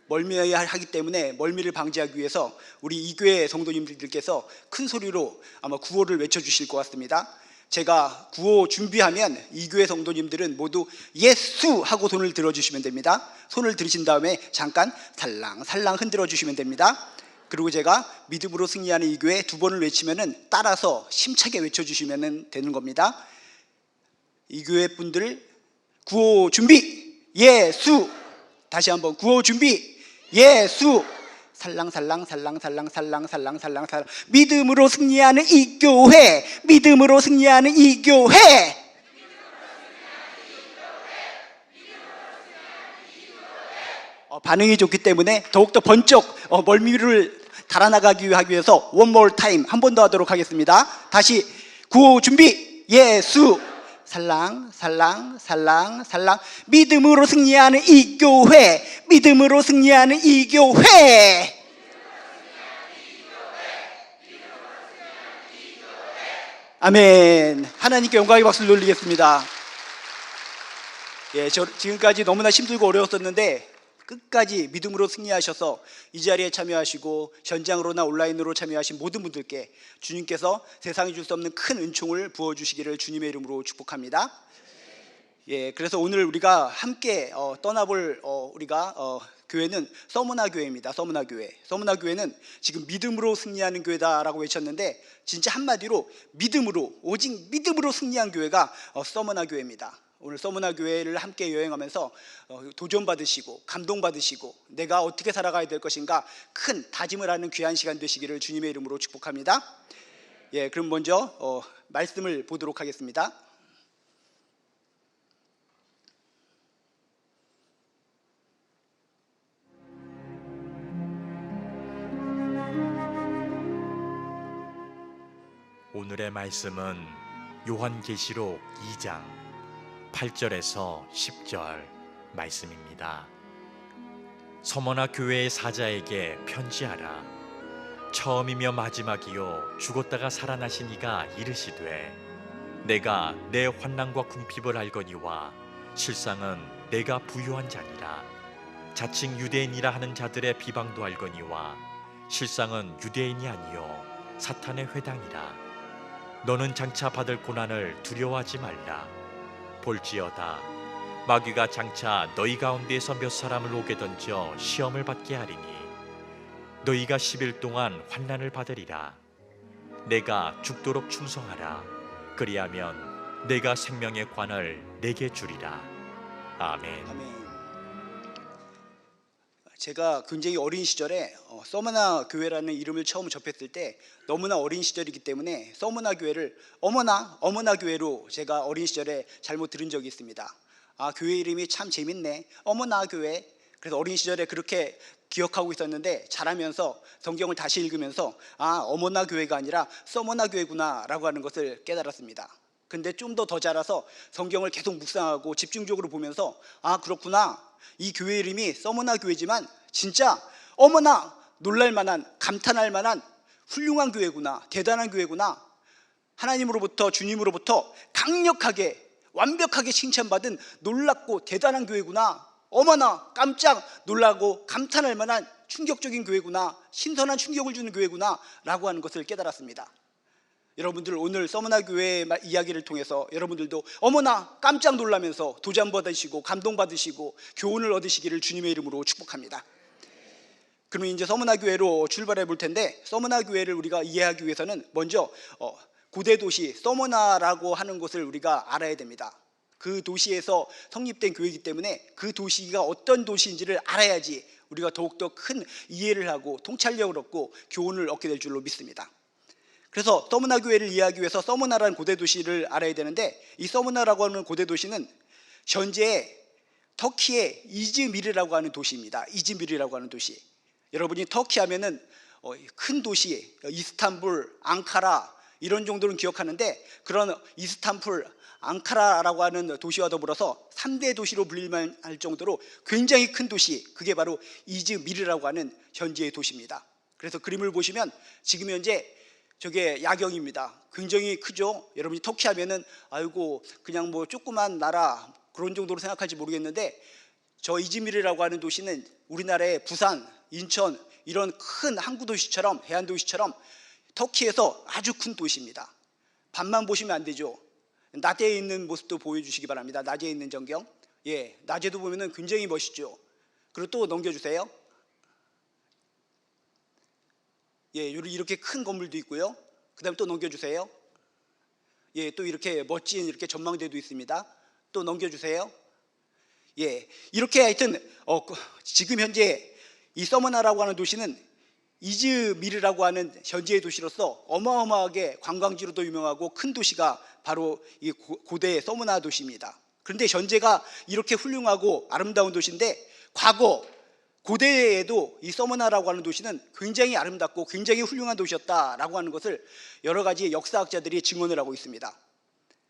멀미해야 하기 때문에 멀미를 방지하기 위해서 우리 이교회 성도님들께서 큰 소리로 아마 구호를 외쳐주실 것 같습니다. 제가 구호 준비하면 이교회 성도님들은 모두 예수 하고 손을 들어주시면 됩니다. 손을 들으신 다음에 잠깐 살랑살랑 흔들어 주시면 됩니다. 그리고 제가 믿음으로 승리하는 이교회 두 번을 외치면 따라서 힘차게 외쳐주시면 되는 겁니다. 이교회 분들 구호 준비 예수. 다시 한번 구호 준비 예수. 살랑살랑 믿음으로 승리하는 이 교회, 믿음으로 승리하는 이 교회. 반응이 좋기 때문에 더욱더 번쩍 멀미를 달아나가기 위해서 one more time 한 번 더 하도록 하겠습니다. 다시 구호 준비 예수. 살랑 믿음으로 승리하는 이 교회, 믿음으로 승리하는 이 교회. 아멘. 하나님께 영광의 박수를 돌리겠습니다. 저 지금까지 너무나 힘들고 어려웠었는데 끝까지 믿음으로 승리하셔서 이 자리에 참여하시고 현장으로나 온라인으로 참여하신 모든 분들께 주님께서 세상이 줄 수 없는 큰 은총을 부어주시기를 주님의 이름으로 축복합니다. 그래서 오늘 우리가 함께 떠나볼 교회는 서문화 교회입니다. 서문화 교회. 서문화 교회는 지금 믿음으로 승리하는 교회다라고 외쳤는데 진짜 한마디로 믿음으로, 오직 믿음으로 승리한 교회가 서문화 교회입니다. 오늘 서문화 교회를 함께 여행하면서 도전받으시고 감동받으시고 내가 어떻게 살아가야 될 것인가 큰 다짐을 하는 귀한 시간 되시기를 주님의 이름으로 축복합니다. 그럼 먼저 말씀을 보도록 하겠습니다. 오늘의 말씀은 요한계시록 2장 8절에서 10절 말씀입니다. 서머나 교회의 사자에게 편지하라. 처음이며 마지막이요 죽었다가 살아나신 이가 이르시되 내가 내 환난과 궁핍을 알거니와 실상은 내가 부유한 자니라. 자칭 유대인이라 하는 자들의 비방도 알거니와 실상은 유대인이 아니요 사탄의 회당이라. 너는 장차 받을 고난을 두려워하지 말라. 볼지어다 마귀가 장차 너희 가운데에서 몇 사람을 옥에 던져 시험을 받게 하리니 너희가 10일 동안 환난을 받으리라. 내가 죽도록 충성하라. 그리하면 내가 생명의 관을 내게 주리라. 아멘. 제가 굉장히 어린 시절에 서머나 교회라는 이름을 처음 접했을 때 너무나 어린 시절이기 때문에 서머나 교회를 어머나 교회로 제가 어린 시절에 잘못 들은 적이 있습니다. 교회 이름이 참 재밌네, 어머나 교회. 그래서 어린 시절에 그렇게 기억하고 있었는데 자라면서 성경을 다시 읽으면서 어머나 교회가 아니라 서머나 교회구나 라고 하는 것을 깨달았습니다. 근데 좀 더 자라서 성경을 계속 묵상하고 집중적으로 보면서 그렇구나, 이 교회 이름이 서머나 교회지만 진짜 어머나 놀랄만한, 감탄할 만한 훌륭한 교회구나, 대단한 교회구나, 하나님으로부터, 주님으로부터 강력하게 완벽하게 칭찬받은 놀랍고 대단한 교회구나, 어머나 깜짝 놀라고 감탄할 만한 충격적인 교회구나, 신선한 충격을 주는 교회구나 라고 하는 것을 깨달았습니다. 여러분들 오늘 서머나 교회의 이야기를 통해서 여러분들도 어머나 깜짝 놀라면서 도전받으시고 감동받으시고 교훈을 얻으시기를 주님의 이름으로 축복합니다. 그럼 이제 서머나 교회로 출발해 볼 텐데, 서머나 교회를 우리가 이해하기 위해서는 먼저 고대 도시 서머나라고 하는 곳을 우리가 알아야 됩니다. 그 도시에서 성립된 교회이기 때문에 그 도시가 어떤 도시인지를 알아야지 우리가 더욱더 큰 이해를 하고 통찰력을 얻고 교훈을 얻게 될 줄로 믿습니다. 그래서 서머나 교회를 이해하기 위해서 서머나라는 고대 도시를 알아야 되는데, 이 서머나라고 하는 고대 도시는 현재 터키의 이즈미르라고 하는 도시입니다. 이즈미르라고 하는 도시. 여러분이 터키 하면은 큰 도시, 이스탄불, 앙카라 이런 정도는 기억하는데, 그런 이스탄불, 앙카라라고 하는 도시와 더불어서 3대 도시로 불릴만 할 정도로 굉장히 큰 도시, 그게 바로 이즈미르라고 하는 현지의 도시입니다. 그래서 그림을 보시면 지금 현재 저게 야경입니다. 굉장히 크죠. 여러분이 터키 하면은 아이고 그냥 뭐 조그만 나라 그런 정도로 생각할지 모르겠는데, 저 이즈미르라고 하는 도시는 우리나라의 부산, 인천 이런 큰 항구 도시처럼 해안 도시처럼 터키에서 아주 큰 도시입니다. 밤만 보시면 안 되죠. 낮에 있는 모습도 보여주시기 바랍니다. 낮에 있는 전경. 예, 낮에도 보면은 굉장히 멋있죠. 그리고 또 넘겨주세요. 예, 이렇게 큰 건물도 있고요. 그다음 또 넘겨주세요. 예, 또 이렇게 멋진 이렇게 전망대도 있습니다. 또 넘겨주세요. 예, 이렇게 하여튼 지금 현재 이 서머나라고 하는 도시는 이즈미르라고 하는 현지의 도시로서 어마어마하게 관광지로도 유명하고 큰 도시가 바로 이 고대 서머나 도시입니다. 그런데 현재가 이렇게 훌륭하고 아름다운 도시인데 과거 고대에도 이 서머나라고 하는 도시는 굉장히 아름답고 굉장히 훌륭한 도시였다라고 하는 것을 여러 가지 역사학자들이 증언을 하고 있습니다.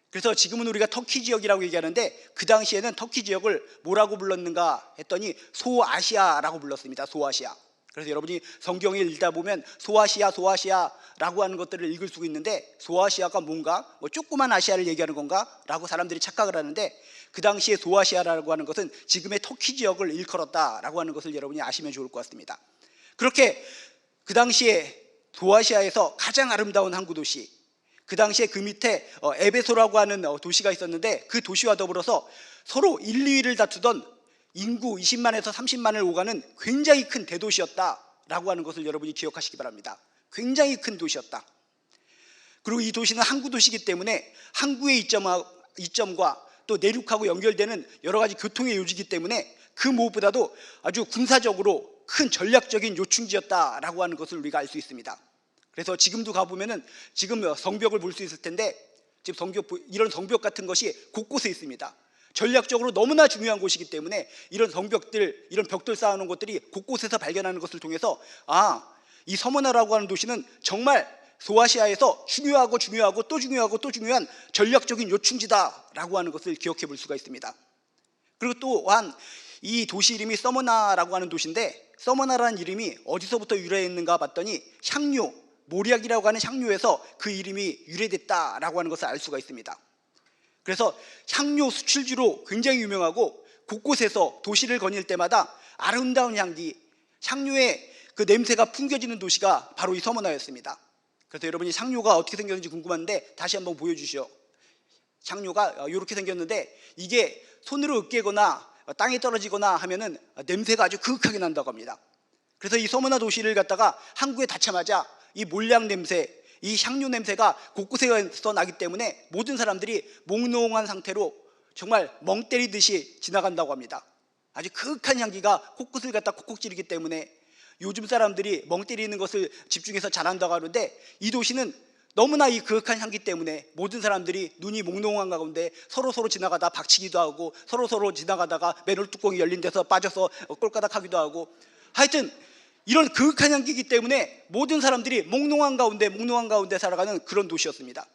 그래서 지금은 우리가 터키 지역이라고 얘기하는데 그 당시에는 터키 지역을 뭐라고 불렀는가 했더니 소아시아라고 불렀습니다. 소아시아. 그래서 여러분이 성경을 읽다 보면 소아시아라고 하는 것들을 읽을 수가 있는데 소아시아가 뭔가 뭐 조그만 아시아를 얘기하는 건가 라고 사람들이 착각을 하는데 그 당시에 소아시아라고 하는 것은 지금의 터키 지역을 일컬었다라고 하는 것을 여러분이 아시면 좋을 것 같습니다. 그렇게 그 당시에 소아시아에서 가장 아름다운 항구 도시, 그 당시에 그 밑에 에베소라고 하는 도시가 있었는데 그 도시와 더불어서 서로 1, 2위를 다투던 인구 20만에서 30만을 오가는 굉장히 큰 대도시였다라고 하는 것을 여러분이 기억하시기 바랍니다. 굉장히 큰 도시였다. 그리고 이 도시는 항구 도시이기 때문에 항구의 이점과 또 내륙하고 연결되는 여러 가지 교통의 요지이기 때문에 그 무엇보다도 아주 군사적으로 큰 전략적인 요충지였다라고 하는 것을 우리가 알 수 있습니다. 그래서 지금도 가보면은 지금 성벽을 볼 수 있을 텐데 지금 이런 성벽 같은 것이 곳곳에 있습니다. 전략적으로 너무나 중요한 곳이기 때문에 이런 성벽들, 이런 벽돌 쌓아놓은 것들이 곳곳에서 발견하는 것을 통해서 이 서머나라고 하는 도시는 정말 소아시아에서 중요하고 또 중요한 전략적인 요충지다라고 하는 것을 기억해 볼 수가 있습니다. 그리고 또한 이 도시 이름이 서머나라고 하는 도시인데 서머나라는 이름이 어디서부터 유래했는가 봤더니 향료, 모략이라고 하는 향료에서 그 이름이 유래됐다라고 하는 것을 알 수가 있습니다. 그래서 향료 수출지로 굉장히 유명하고 곳곳에서 도시를 거닐 때마다 아름다운 향기, 향료의 그 냄새가 풍겨지는 도시가 바로 이 서머나였습니다. 그래서 여러분이 향료가 어떻게 생겼는지 궁금한데 다시 한번 보여주시오. 향료가 이렇게 생겼는데 이게 손으로 으깨거나 땅에 떨어지거나 하면은 냄새가 아주 그윽하게 난다고 합니다. 그래서 이 서머나 도시를 갖다가 항구에 닿자마자 이 몰약 냄새, 이 향료 냄새가 곳곳에서 나기 때문에 모든 사람들이 몽롱한 상태로 정말 멍 때리듯이 지나간다고 합니다. 아주 그윽한 향기가 곳곳을 갖다 콕콕 찌르기 때문에 요즘 사람들이 멍 때리는 것을 집중해서 잘한다고 하는데 이 도시는 너무나 이 그윽한 향기 때문에 모든 사람들이 눈이 몽롱한 가운데 서로 지나가다 박치기도 하고 서로 지나가다가 맨홀 뚜껑이 열린 데서 빠져서 꼴까닥 하기도 하고 하여튼 이런 그윽한 향기이기 때문에 모든 사람들이 몽롱한 가운데 살아가는 그런 도시였습니다.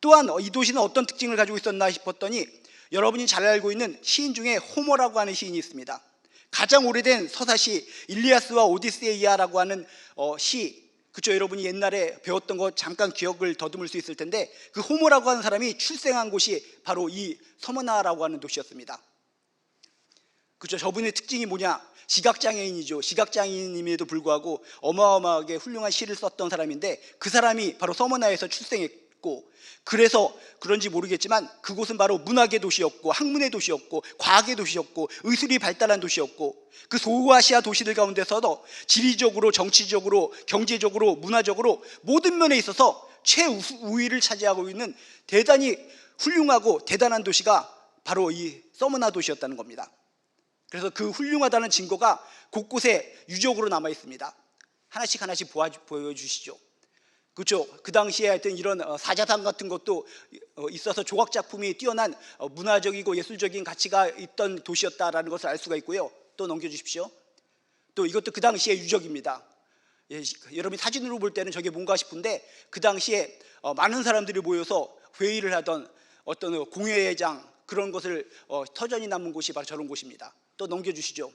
또한 이 도시는 어떤 특징을 가지고 있었나 싶었더니 여러분이 잘 알고 있는 시인 중에 호머라고 하는 시인이 있습니다. 가장 오래된 서사시 일리아스와 오디세이아라고 하는 시, 그렇죠? 여러분이 옛날에 배웠던 거 잠깐 기억을 더듬을 수 있을 텐데 그 호머라고 하는 사람이 출생한 곳이 바로 이 서머나라고 하는 도시였습니다. 그렇죠? 저분의 특징이 뭐냐? 시각장애인이죠. 시각장애인임에도 불구하고 어마어마하게 훌륭한 시를 썼던 사람인데 그 사람이 바로 서머나에서 출생했고 그래서 그런지 모르겠지만 그곳은 바로 문학의 도시였고 학문의 도시였고 과학의 도시였고 의술이 발달한 도시였고 그 소아시아 도시들 가운데서도 지리적으로 정치적으로 경제적으로 문화적으로 모든 면에 있어서 최우위를 차지하고 있는 대단히 훌륭하고 대단한 도시가 바로 이 서머나 도시였다는 겁니다. 그래서 그 훌륭하다는 증거가 곳곳에 유적으로 남아 있습니다. 하나씩 보여주시죠. 그렇죠. 그 당시에 하여튼 이런 사자상 같은 것도 있어서 조각 작품이 뛰어난 문화적이고 예술적인 가치가 있던 도시였다라는 것을 알 수가 있고요. 또 넘겨주십시오. 또 이것도 그 당시의 유적입니다. 예, 여러분이 사진으로 볼 때는 저게 뭔가 싶은데 그 당시에 많은 사람들이 모여서 회의를 하던 어떤 공회장 그런 것을 터전이 남은 곳이 바로 저런 곳입니다. 또 넘겨주시죠.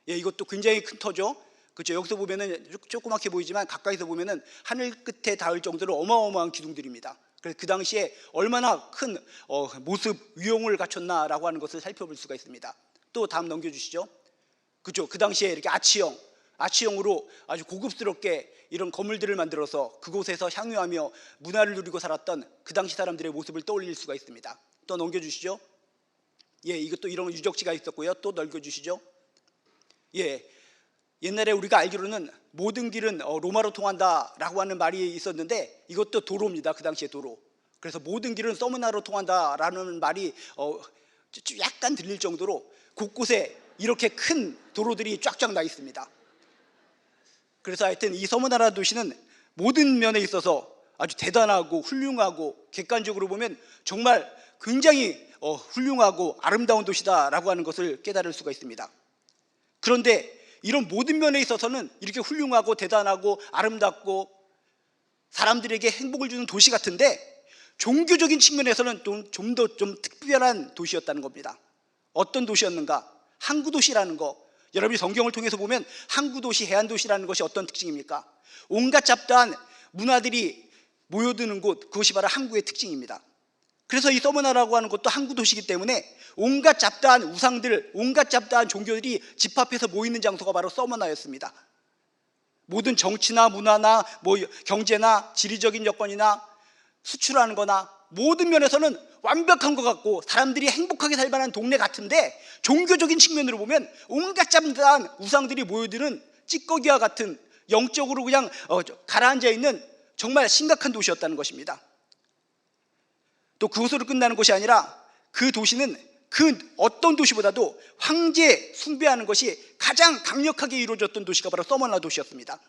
예, 이것도 굉장히 큰 터죠. 그렇죠. 여기서 보면은 조그맣게 보이지만 가까이서 보면은 하늘 끝에 닿을 정도로 어마어마한 기둥들입니다. 그래서 그 당시에 얼마나 큰 모습 위용을 갖췄나라고 하는 것을 살펴볼 수가 있습니다. 또 다음 넘겨주시죠. 그죠? 그 당시에 이렇게 아치형으로 아주 고급스럽게 이런 건물들을 만들어서 그곳에서 향유하며 문화를 누리고 살았던 그 당시 사람들의 모습을 떠올릴 수가 있습니다. 또 넘겨주시죠. 예, 이것도 이런 유적지가 있었고요. 또 넘겨주시죠. 예, 옛날에 우리가 알기로는 모든 길은 로마로 통한다라고 하는 말이 있었는데 이것도 도로입니다. 그 당시에 도로. 그래서 모든 길은 서머나로 통한다라는 말이 약간 들릴 정도로 곳곳에 이렇게 큰 도로들이 쫙쫙 나 있습니다. 그래서 하여튼 이 서머나라 도시는 모든 면에 있어서 아주 대단하고 훌륭하고 객관적으로 보면 정말 굉장히 훌륭하고 아름다운 도시다라고 하는 것을 깨달을 수가 있습니다. 그런데 이런 모든 면에 있어서는 이렇게 훌륭하고 대단하고 아름답고 사람들에게 행복을 주는 도시 같은데 종교적인 측면에서는 좀 더 특별한 도시였다는 겁니다. 어떤 도시였는가? 항구도시라는 거. 여러분이 성경을 통해서 보면 항구도시, 해안도시라는 것이 어떤 특징입니까? 온갖 잡다한 문화들이 모여드는 곳, 그것이 바로 항구의 특징입니다. 그래서 이 서머나라고 하는 것도 항구도시이기 때문에 온갖 잡다한 우상들, 온갖 잡다한 종교들이 집합해서 모이는 장소가 바로 서머나였습니다. 모든 정치나 문화나 경제나 지리적인 여건이나 수출하는 거나 모든 면에서는 완벽한 것 같고 사람들이 행복하게 살 만한 동네 같은데 종교적인 측면으로 보면 온갖 잡다한 우상들이 모여드는 찌꺼기와 같은 영적으로 그냥 가라앉아 있는 정말 심각한 도시였다는 것입니다. 또 그것으로 끝나는 것이 아니라 그 도시는 그 어떤 도시보다도 황제 숭배하는 것이 가장 강력하게 이루어졌던 도시가 바로 서머나 도시였습니다.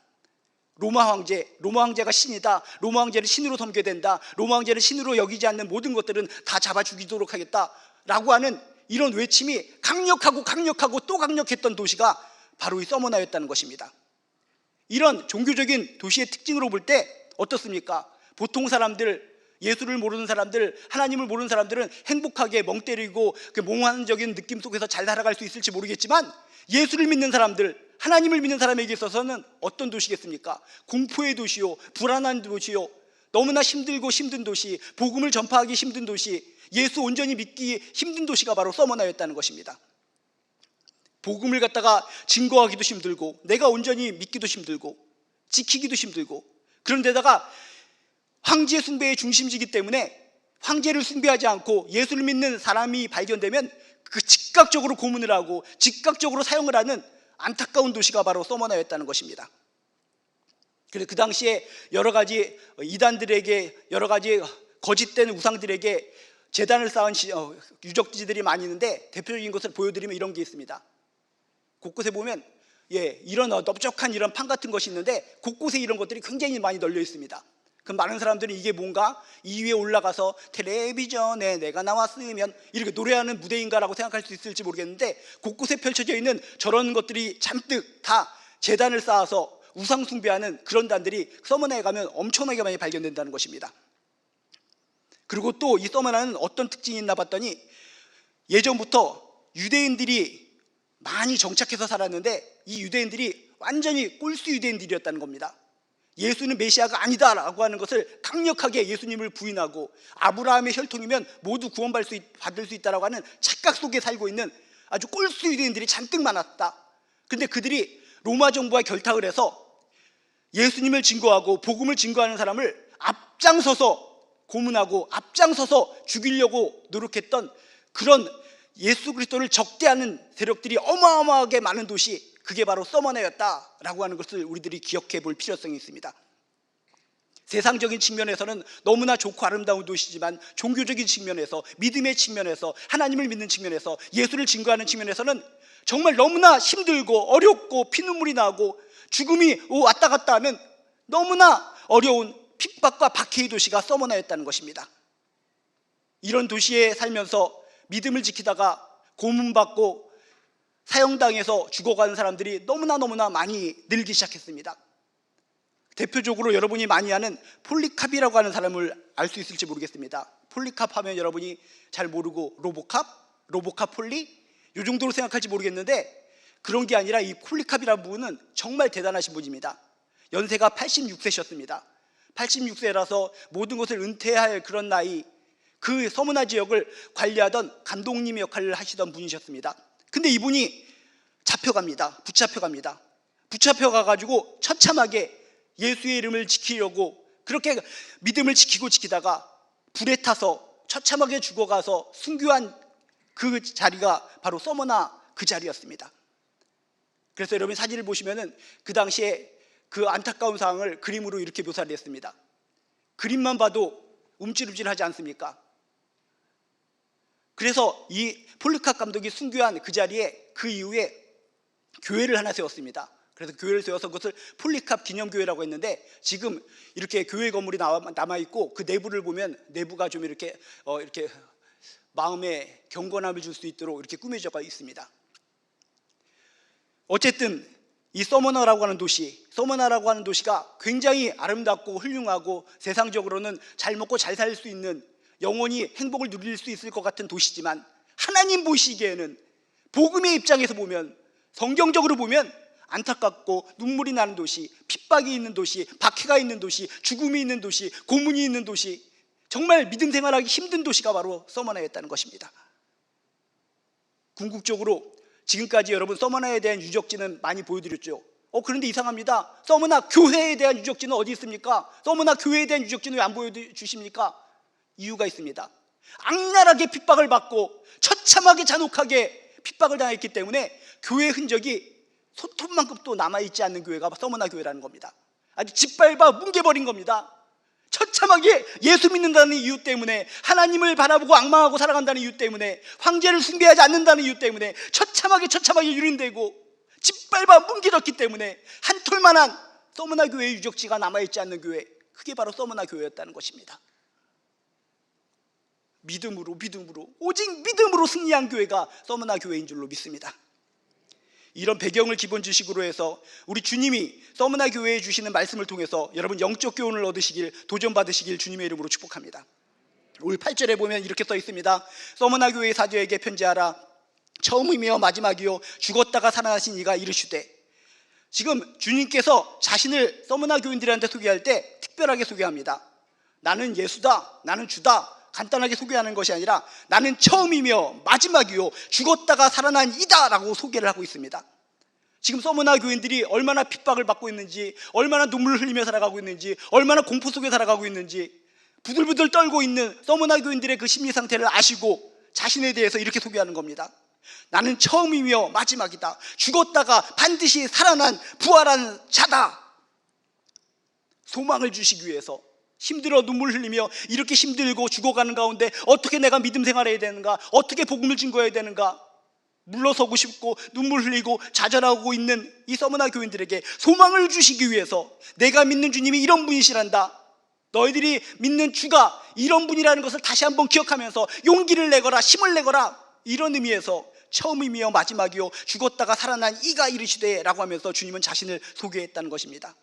로마 황제가 신이다. 로마 황제를 신으로 섬겨야 된다. 로마 황제를 신으로 여기지 않는 모든 것들은 다 잡아 죽이도록 하겠다라고 하는 이런 외침이 강력하고 또 강력했던 도시가 바로 이 서머나였다는 것입니다. 이런 종교적인 도시의 특징으로 볼 때 어떻습니까? 보통 사람들, 예수를 모르는 사람들, 하나님을 모르는 사람들은 행복하게 멍 때리고 그 몽환적인 느낌 속에서 잘 살아갈 수 있을지 모르겠지만 예수를 믿는 사람들, 하나님을 믿는 사람에게 있어서는 어떤 도시겠습니까? 공포의 도시요, 불안한 도시요, 너무나 힘들고 힘든 도시, 복음을 전파하기 힘든 도시, 예수 온전히 믿기 힘든 도시가 바로 서머나였다는 것입니다. 복음을 갖다가 증거하기도 힘들고 내가 온전히 믿기도 힘들고 지키기도 힘들고, 그런데다가 황제 숭배의 중심지이기 때문에 황제를 숭배하지 않고 예수를 믿는 사람이 발견되면 그 즉각적으로 고문을 하고 즉각적으로 사형을 하는 안타까운 도시가 바로 서머나였다는 것입니다. 그래서 그 당시에 여러 가지 이단들에게, 여러 가지 거짓된 우상들에게 제단을 쌓은 유적지들이 많이 있는데 대표적인 것을 보여드리면 이런 게 있습니다. 곳곳에 보면 이런 넓적한 이런 판 같은 것이 있는데 곳곳에 이런 것들이 굉장히 많이 널려 있습니다. 그럼 많은 사람들은 이게 뭔가 이 위에 올라가서 텔레비전에 내가 나왔으면 이렇게 노래하는 무대인가라고 생각할 수 있을지 모르겠는데 곳곳에 펼쳐져 있는 저런 것들이 잔뜩 다 제단을 쌓아서 우상 숭배하는 그런 단들이 서머나에 가면 엄청나게 많이 발견된다는 것입니다. 그리고 또 이 서머나는 어떤 특징이 있나 봤더니 예전부터 유대인들이 많이 정착해서 살았는데 이 유대인들이 완전히 꼴수 유대인들이었다는 겁니다. 예수는 메시아가 아니다라고 하는 것을 강력하게 예수님을 부인하고 아브라함의 혈통이면 모두 구원받을 수 있다라고 하는 착각 속에 살고 있는 아주 꼴수 유대인들이 잔뜩 많았다. 그런데 그들이 로마 정부와 결탁을 해서 예수님을 증거하고 복음을 증거하는 사람을 앞장서서 고문하고 앞장서서 죽이려고 노력했던 그런 예수 그리스도를 적대하는 세력들이 어마어마하게 많은 도시, 그게 바로 서머나였다라고 하는 것을 우리들이 기억해 볼 필요성이 있습니다. 세상적인 측면에서는 너무나 좋고 아름다운 도시지만 종교적인 측면에서, 믿음의 측면에서, 하나님을 믿는 측면에서, 예수를 증거하는 측면에서는 정말 너무나 힘들고 어렵고 피눈물이 나고 죽음이 왔다 갔다 하는 너무나 어려운 핍박과 박해의 도시가 서머나였다는 것입니다. 이런 도시에 살면서 믿음을 지키다가 고문받고 사형당해서 죽어가는 사람들이 너무나 많이 늘기 시작했습니다. 대표적으로 여러분이 많이 아는 폴리캅이라고 하는 사람을 알 수 있을지 모르겠습니다. 폴리캅 하면 여러분이 잘 모르고 로보캅 폴리? 이 정도로 생각할지 모르겠는데 그런 게 아니라 이 폴리캅이라는 분은 정말 대단하신 분입니다. 연세가 86세셨습니다. 86세라서 모든 것을 은퇴할 그런 나이, 그 서머나 지역을 관리하던 감독님 역할을 하시던 분이셨습니다. 근데 이분이 잡혀갑니다. 붙잡혀갑니다. 붙잡혀가가지고 처참하게 예수의 이름을 지키려고 그렇게 믿음을 지키다가 불에 타서 처참하게 죽어가서 순교한 그 자리가 바로 서머나 그 자리였습니다. 그래서 여러분 사진을 보시면은 그 당시에 그 안타까운 상황을 그림으로 이렇게 묘사를 했습니다. 그림만 봐도 움찔움찔하지 않습니까? 그래서 이 폴리캅 감독이 순교한 그 자리에 그 이후에 교회를 하나 세웠습니다. 그래서 교회를 세워서 그것을 폴리캅 기념교회라고 했는데, 지금 이렇게 교회 건물이 남아있고 그 내부를 보면 내부가 좀 이렇게 마음에 경건함을 줄 수 있도록 이렇게 꾸며져 있습니다. 어쨌든 이 서머나라고 하는 도시가 굉장히 아름답고 훌륭하고 세상적으로는 잘 먹고 잘 살 수 있는, 영원히 행복을 누릴 수 있을 것 같은 도시지만, 하나님 보시기에는 복음의 입장에서 보면, 성경적으로 보면 안타깝고 눈물이 나는 도시, 핍박이 있는 도시, 박해가 있는 도시, 죽음이 있는 도시, 고문이 있는 도시, 정말 믿음 생활하기 힘든 도시가 바로 서머나였다는 것입니다. 궁극적으로 지금까지 여러분 서머나에 대한 유적지는 많이 보여드렸죠. 그런데 이상합니다. 서머나 교회에 대한 유적지는 어디 있습니까? 서머나 교회에 대한 유적지는 왜 안 보여주십니까? 이유가 있습니다. 악랄하게 핍박을 받고 처참하게 잔혹하게 핍박을 당했기 때문에 교회의 흔적이 손톱만큼도 남아있지 않는 교회가 서머나 교회라는 겁니다. 아주 짓밟아 뭉개버린 겁니다. 처참하게 예수 믿는다는 이유 때문에, 하나님을 바라보고 악망하고 살아간다는 이유 때문에, 황제를 숭배하지 않는다는 이유 때문에 처참하게 유린되고 짓밟아 뭉개졌기 때문에 한 톨만한 서머나 교회의 유적지가 남아있지 않는 교회, 그게 바로 서머나 교회였다는 것입니다. 믿음으로 오직 믿음으로 승리한 교회가 서머나 교회인 줄로 믿습니다. 이런 배경을 기본 지식으로 해서 우리 주님이 서머나 교회에 주시는 말씀을 통해서 여러분 영적 교훈을 얻으시길, 도전받으시길 주님의 이름으로 축복합니다. 오늘 8절에 보면 이렇게 써 있습니다. 서머나 교회의 사도에게 편지하라. 처음이며 마지막이요 죽었다가 살아나신 이가 이르시되. 지금 주님께서 자신을 서머나 교인들한테 소개할 때 특별하게 소개합니다. 나는 예수다, 나는 주다, 간단하게 소개하는 것이 아니라 나는 처음이며 마지막이요 죽었다가 살아난 이다 라고 소개를 하고 있습니다. 지금 서머나 교인들이 얼마나 핍박을 받고 있는지, 얼마나 눈물을 흘리며 살아가고 있는지, 얼마나 공포 속에 살아가고 있는지 부들부들 떨고 있는 서머나 교인들의 그 심리 상태를 아시고 자신에 대해서 이렇게 소개하는 겁니다. 나는 처음이며 마지막이다. 죽었다가 반드시 살아난 부활한 자다. 소망을 주시기 위해서 힘들어 눈물 흘리며 이렇게 힘들고 죽어가는 가운데 어떻게 내가 믿음 생활해야 되는가, 어떻게 복음을 증거해야 되는가, 물러서고 싶고 눈물 흘리고 좌절하고 있는 이 서머나 교인들에게 소망을 주시기 위해서, 내가 믿는 주님이 이런 분이시란다, 너희들이 믿는 주가 이런 분이라는 것을 다시 한번 기억하면서 용기를 내거라, 힘을 내거라, 이런 의미에서 처음이며 마지막이요 죽었다가 살아난 이가 이르시되 라고 하면서 주님은 자신을 소개했다는 것입니다.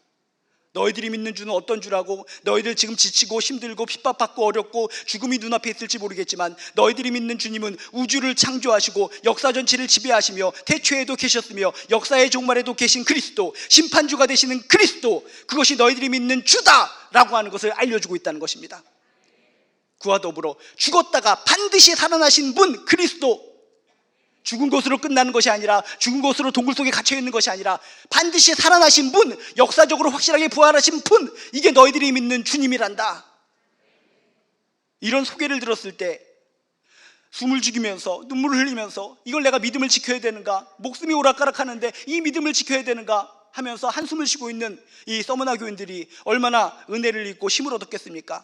너희들이 믿는 주는 어떤 주라고? 너희들 지금 지치고 힘들고 핍박받고 어렵고 죽음이 눈앞에 있을지 모르겠지만, 너희들이 믿는 주님은 우주를 창조하시고 역사 전체를 지배하시며 태초에도 계셨으며 역사의 종말에도 계신 그리스도, 심판주가 되시는 그리스도, 그것이 너희들이 믿는 주다 라고 하는 것을 알려주고 있다는 것입니다. 그와 더불어 죽었다가 반드시 살아나신 분 그리스도, 죽은 것으로 끝나는 것이 아니라, 죽은 것으로 동굴 속에 갇혀있는 것이 아니라 반드시 살아나신 분, 역사적으로 확실하게 부활하신 분, 이게 너희들이 믿는 주님이란다. 이런 소개를 들었을 때 숨을 죽이면서 눈물을 흘리면서 이걸 내가 믿음을 지켜야 되는가, 목숨이 오락가락하는데 이 믿음을 지켜야 되는가 하면서 한숨을 쉬고 있는 이 서머나 교인들이 얼마나 은혜를 입고 힘을 얻었겠습니까?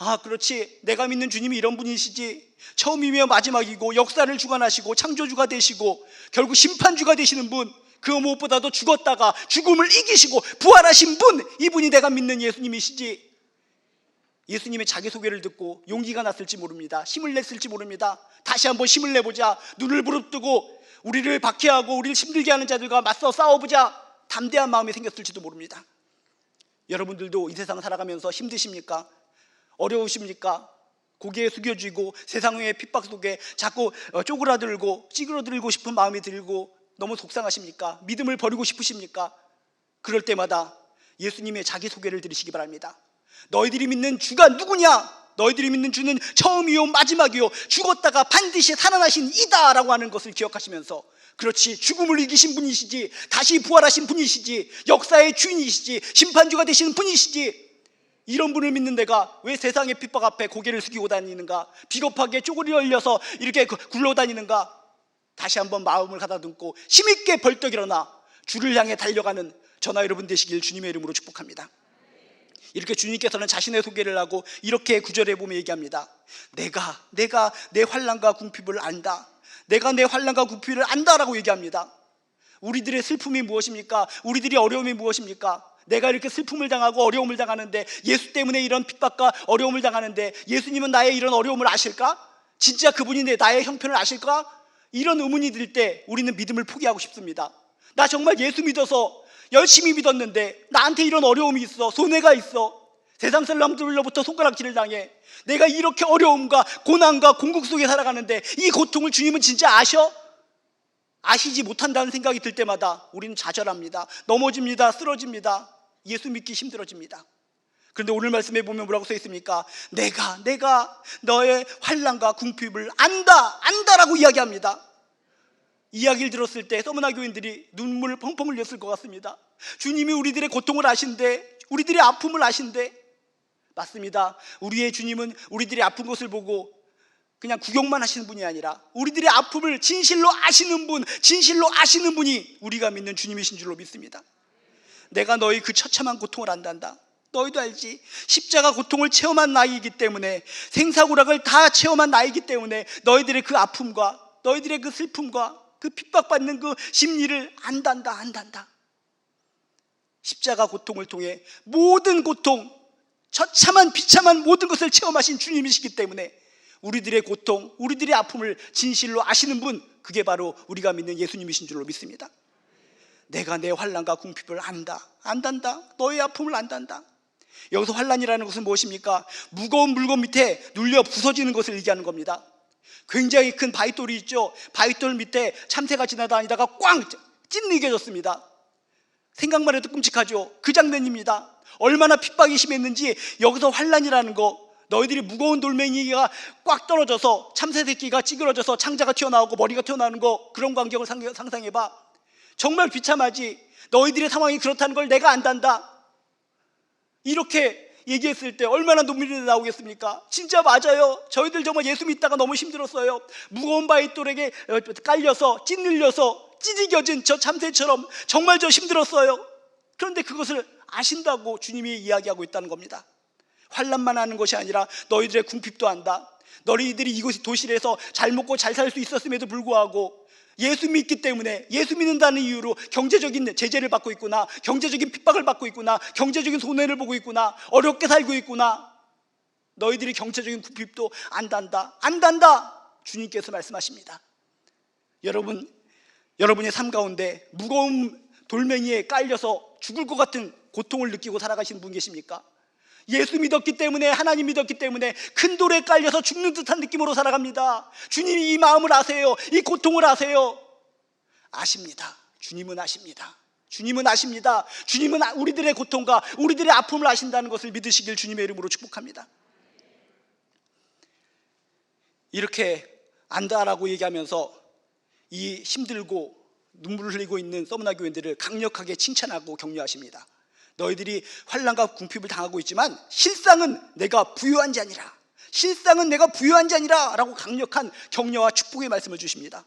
아, 그렇지, 내가 믿는 주님이 이런 분이시지, 처음이며 마지막이고 역사를 주관하시고 창조주가 되시고 결국 심판주가 되시는 분, 그 무엇보다도 죽었다가 죽음을 이기시고 부활하신 분, 이분이 내가 믿는 예수님이시지. 예수님의 자기소개를 듣고 용기가 났을지 모릅니다. 힘을 냈을지 모릅니다. 다시 한번 힘을 내보자, 눈을 부릅뜨고 우리를 박해하고 우리를 힘들게 하는 자들과 맞서 싸워보자, 담대한 마음이 생겼을지도 모릅니다. 여러분들도 이 세상 살아가면서 힘드십니까? 어려우십니까? 고개 숙여쥐고 세상의 핍박 속에 자꾸 쪼그라들고 찌그러들고 싶은 마음이 들고 너무 속상하십니까? 믿음을 버리고 싶으십니까? 그럴 때마다 예수님의 자기소개를 들으시기 바랍니다. 너희들이 믿는 주가 누구냐? 너희들이 믿는 주는 처음이요 마지막이요 죽었다가 반드시 살아나신 이다 라고 하는 것을 기억하시면서, 그렇지, 죽음을 이기신 분이시지, 다시 부활하신 분이시지, 역사의 주인이시지, 심판주가 되시는 분이시지, 이런 분을 믿는 내가 왜 세상의 핍박 앞에 고개를 숙이고 다니는가, 비겁하게 쪼그리 얼려서 이렇게 굴러다니는가. 다시 한번 마음을 가다듬고 힘있게 벌떡 일어나 주를 향해 달려가는 저나 여러분 되시길 주님의 이름으로 축복합니다. 이렇게 주님께서는 자신의 소개를 하고 이렇게 구절에 보면 얘기합니다. 내가 내 환난과 궁핍을 안다. 내가 내 환난과 궁핍을 안다라고 얘기합니다. 우리들의 슬픔이 무엇입니까? 우리들의 어려움이 무엇입니까? 내가 이렇게 슬픔을 당하고 어려움을 당하는데, 예수 때문에 이런 핍박과 어려움을 당하는데 예수님은 나의 이런 어려움을 아실까? 진짜 그분이 나의 형편을 아실까? 이런 의문이 들 때 우리는 믿음을 포기하고 싶습니다. 나 정말 예수 믿어서 열심히 믿었는데 나한테 이런 어려움이 있어, 손해가 있어, 세상 사람들로부터 손가락질을 당해, 내가 이렇게 어려움과 고난과 공국 속에 살아가는데 이 고통을 주님은 진짜 아셔? 아시지 못한다는 생각이 들 때마다 우리는 좌절합니다. 넘어집니다. 쓰러집니다. 예수 믿기 힘들어집니다. 그런데 오늘 말씀에 보면 뭐라고 써 있습니까? 내가 너의 환난과 궁핍을 안다라고 이야기합니다. 이야기를 들었을 때 서머나 교인들이 눈물을 펑펑 흘렸을 것 같습니다. 주님이 우리들의 고통을 아신대, 우리들의 아픔을 아신대. 맞습니다. 우리의 주님은 우리들의 아픈 것을 보고 그냥 구경만 하시는 분이 아니라 우리들의 아픔을 진실로 아시는 분이 우리가 믿는 주님이신 줄로 믿습니다. 내가 너희 그 처참한 고통을 안단다. 너희도 알지, 십자가 고통을 체험한 나이기 때문에, 생사고락을 다 체험한 나이기 때문에 너희들의 그 아픔과 너희들의 그 슬픔과 그 핍박받는 그 심리를 안단다. 십자가 고통을 통해 모든 고통, 처참한 비참한 모든 것을 체험하신 주님이시기 때문에 우리들의 고통, 우리들의 아픔을 진실로 아시는 분, 그게 바로 우리가 믿는 예수님이신 줄로 믿습니다. 내가 내 환난과 궁핍을 안단다. 너의 아픔을 안단다. 여기서 환난이라는 것은 무엇입니까? 무거운 물건 밑에 눌려 부서지는 것을 얘기하는 겁니다. 굉장히 큰 바위돌이 있죠. 바위돌 밑에 참새가 지나다니다가 꽝 찢기졌습니다. 생각만 해도 끔찍하죠. 그 장면입니다. 얼마나 핍박이 심했는지. 여기서 환난이라는 거, 너희들이 무거운 돌멩이가 꽉 떨어져서 참새 새끼가 찌그러져서 창자가 튀어나오고 머리가 튀어나오는 거, 그런 광경을 상상해봐. 정말 비참하지. 너희들의 상황이 그렇다는 걸 내가 안단다. 이렇게 얘기했을 때 얼마나 눈물이 나오겠습니까? 진짜 맞아요. 저희들 정말 예수 믿다가 너무 힘들었어요. 무거운 바위돌에게 깔려서 찢늘려서 찢겨진 저 참새처럼 정말 저 힘들었어요. 그런데 그것을 아신다고 주님이 이야기하고 있다는 겁니다. 환난만 하는 것이 아니라 너희들의 궁핍도 안다. 너희들이 이곳 도시에서 잘 먹고 잘 살 수 있었음에도 불구하고 예수 믿기 때문에, 예수 믿는다는 이유로 경제적인 제재를 받고 있구나, 경제적인 핍박을 받고 있구나, 경제적인 손해를 보고 있구나, 어렵게 살고 있구나. 너희들이 경제적인 궁핍도 안단다. 주님께서 말씀하십니다. 여러분의 삶 가운데 무거운 돌멩이에 깔려서 죽을 것 같은 고통을 느끼고 살아가시는 분 계십니까? 예수 믿었기 때문에, 하나님 믿었기 때문에 큰 돌에 깔려서 죽는 듯한 느낌으로 살아갑니다. 주님이 이 마음을 아세요. 이 고통을 아세요. 아십니다. 주님은 아십니다. 주님은 우리들의 고통과 우리들의 아픔을 아신다는 것을 믿으시길 주님의 이름으로 축복합니다. 이렇게 안다라고 얘기하면서 이 힘들고 눈물을 흘리고 있는 서머나 교인들을 강력하게 칭찬하고 격려하십니다. 너희들이 환난과 궁핍을 당하고 있지만 실상은 내가 부유한 자니라 라고 강력한 격려와 축복의 말씀을 주십니다.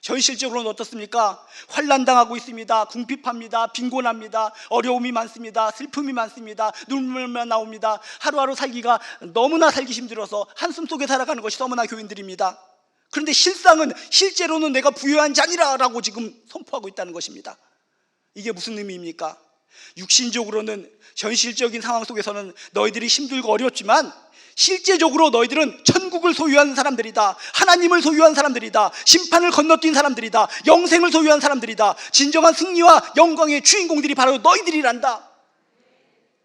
현실적으로는 어떻습니까? 환난 당하고 있습니다. 궁핍합니다. 빈곤합니다. 어려움이 많습니다. 슬픔이 많습니다. 눈물만 나옵니다. 하루하루 살기가 너무나 살기 힘들어서 한숨 속에 살아가는 것이 서머나 교인들입니다. 그런데 실제로는 내가 부유한 자니라 라고 지금 선포하고 있다는 것입니다. 이게 무슨 의미입니까? 육신적으로는, 현실적인 상황 속에서는 너희들이 힘들고 어렵지만 실제적으로 너희들은 천국을 소유한 사람들이다. 하나님을 소유한 사람들이다. 심판을 건너뛴 사람들이다. 영생을 소유한 사람들이다. 진정한 승리와 영광의 주인공들이 바로 너희들이란다.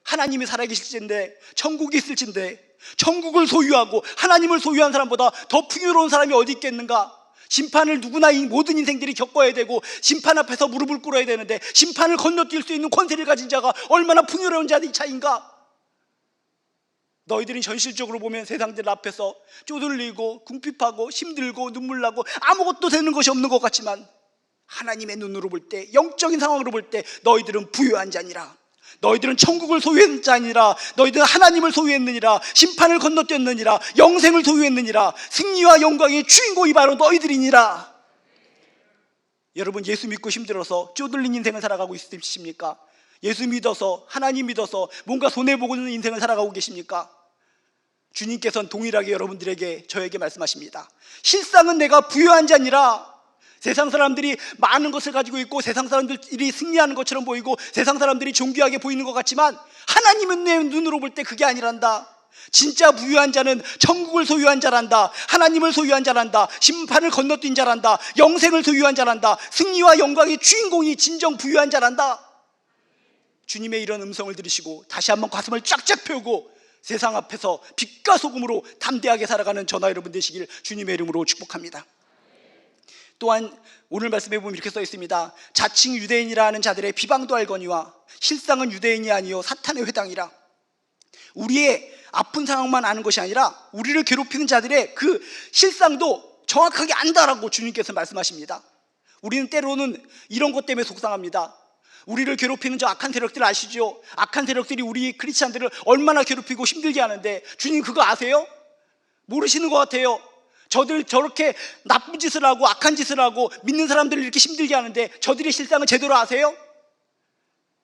하나님이 살아계실 텐데, 천국이 있을 텐데, 천국을 소유하고 하나님을 소유한 사람보다 더 풍요로운 사람이 어디 있겠는가? 심판을 누구나 이 모든 인생들이 겪어야 되고 심판 앞에서 무릎을 꿇어야 되는데, 심판을 건너뛸 수 있는 권세를 가진 자가 얼마나 풍요로운 자인가? 너희들은 현실적으로 보면 세상들 앞에서 쪼들리고 궁핍하고 힘들고 눈물 나고 아무것도 되는 것이 없는 것 같지만 하나님의 눈으로 볼 때, 영적인 상황으로 볼 때 너희들은 부유한 자니라. 너희들은 천국을 소유한 자니라. 너희들은 하나님을 소유했느니라. 심판을 건너뛰었느니라. 영생을 소유했느니라. 승리와 영광의 주인공이 바로 너희들이니라. 여러분, 예수 믿고 힘들어서 쪼들린 인생을 살아가고 있으십니까? 예수 믿어서, 하나님 믿어서 뭔가 손해보고 있는 인생을 살아가고 계십니까? 주님께서는 동일하게 여러분들에게, 저에게 말씀하십니다. 실상은 내가 부유한 자니라. 세상 사람들이 많은 것을 가지고 있고 세상 사람들이 승리하는 것처럼 보이고 세상 사람들이 존귀하게 보이는 것 같지만 하나님은 내 눈으로 볼 때 그게 아니란다. 진짜 부유한 자는 천국을 소유한 자란다. 하나님을 소유한 자란다. 심판을 건너뛴 자란다. 영생을 소유한 자란다. 승리와 영광의 주인공이 진정 부유한 자란다. 주님의 이런 음성을 들으시고 다시 한번 가슴을 쫙쫙 펴고 세상 앞에서 빛과 소금으로 담대하게 살아가는 저나 여러분 되시길 주님의 이름으로 축복합니다. 또한 오늘 말씀에 보면 이렇게 써 있습니다. 자칭 유대인이라 하는 자들의 비방도 알거니와 실상은 유대인이 아니요 사탄의 회당이라. 우리의 아픈 상황만 아는 것이 아니라 우리를 괴롭히는 자들의 그 실상도 정확하게 안다라고 주님께서 말씀하십니다. 우리는 때로는 이런 것 때문에 속상합니다. 우리를 괴롭히는 저 악한 세력들 아시죠? 악한 세력들이 우리 크리스찬들을 얼마나 괴롭히고 힘들게 하는데 주님 그거 아세요? 모르시는 것 같아요. 저들 저렇게 나쁜 짓을 하고 악한 짓을 하고 믿는 사람들을 이렇게 힘들게 하는데 저들의 실상을 제대로 아세요?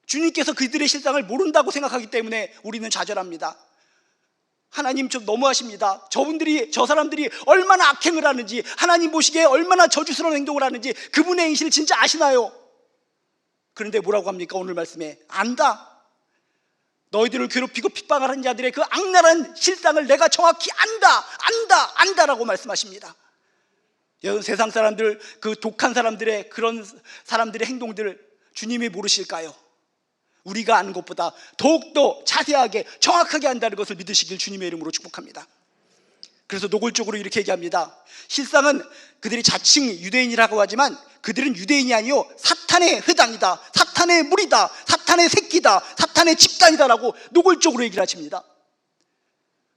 주님께서 그들의 실상을 모른다고 생각하기 때문에 우리는 좌절합니다. 하나님 좀 너무하십니다. 저 사람들이 얼마나 악행을 하는지, 하나님 보시기에 얼마나 저주스러운 행동을 하는지 그분의 행실을 진짜 아시나요? 그런데 뭐라고 합니까? 오늘 말씀에 안다. 너희들을 괴롭히고 핍박하는 자들의 그 악랄한 실상을 내가 정확히 안다라고 말씀하십니다. 여러분, 세상 사람들, 그 독한 사람들의 그런 사람들의 행동들을 주님이 모르실까요? 우리가 아는 것보다 더욱더 자세하게 정확하게 안다는 것을 믿으시길 주님의 이름으로 축복합니다. 그래서 노골적으로 이렇게 얘기합니다. 실상은 그들이 자칭 유대인이라고 하지만 그들은 유대인이 아니요 사탄의 회당이다, 사탄의 무리다, 사탄의 새끼다, 사탄의 집단이다라고 노골적으로 얘기를 하십니다.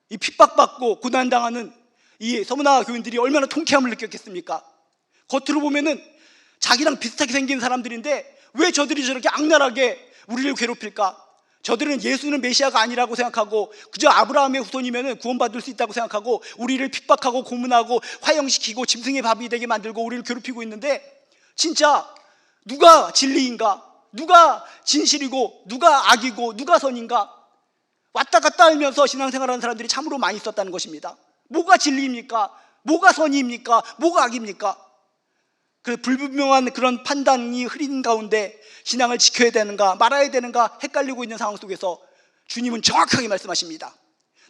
이 핍박받고 고난당하는 이 서문화 교인들이 얼마나 통쾌함을 느꼈겠습니까? 겉으로 보면은 자기랑 비슷하게 생긴 사람들인데 왜 저들이 저렇게 악랄하게 우리를 괴롭힐까? 저들은 예수는 메시아가 아니라고 생각하고 그저 아브라함의 후손이면 구원받을 수 있다고 생각하고 우리를 핍박하고 고문하고 화형시키고 짐승의 밥이 되게 만들고 우리를 괴롭히고 있는데 진짜 누가 진리인가? 누가 진실이고 누가 악이고 누가 선인가? 왔다 갔다 하면서 신앙생활하는 사람들이 참으로 많이 있었다는 것입니다. 뭐가 진리입니까? 뭐가 선입니까? 뭐가 악입니까? 그 불분명한 그런 판단이 흐린 가운데 신앙을 지켜야 되는가 말아야 되는가 헷갈리고 있는 상황 속에서 주님은 정확하게 말씀하십니다.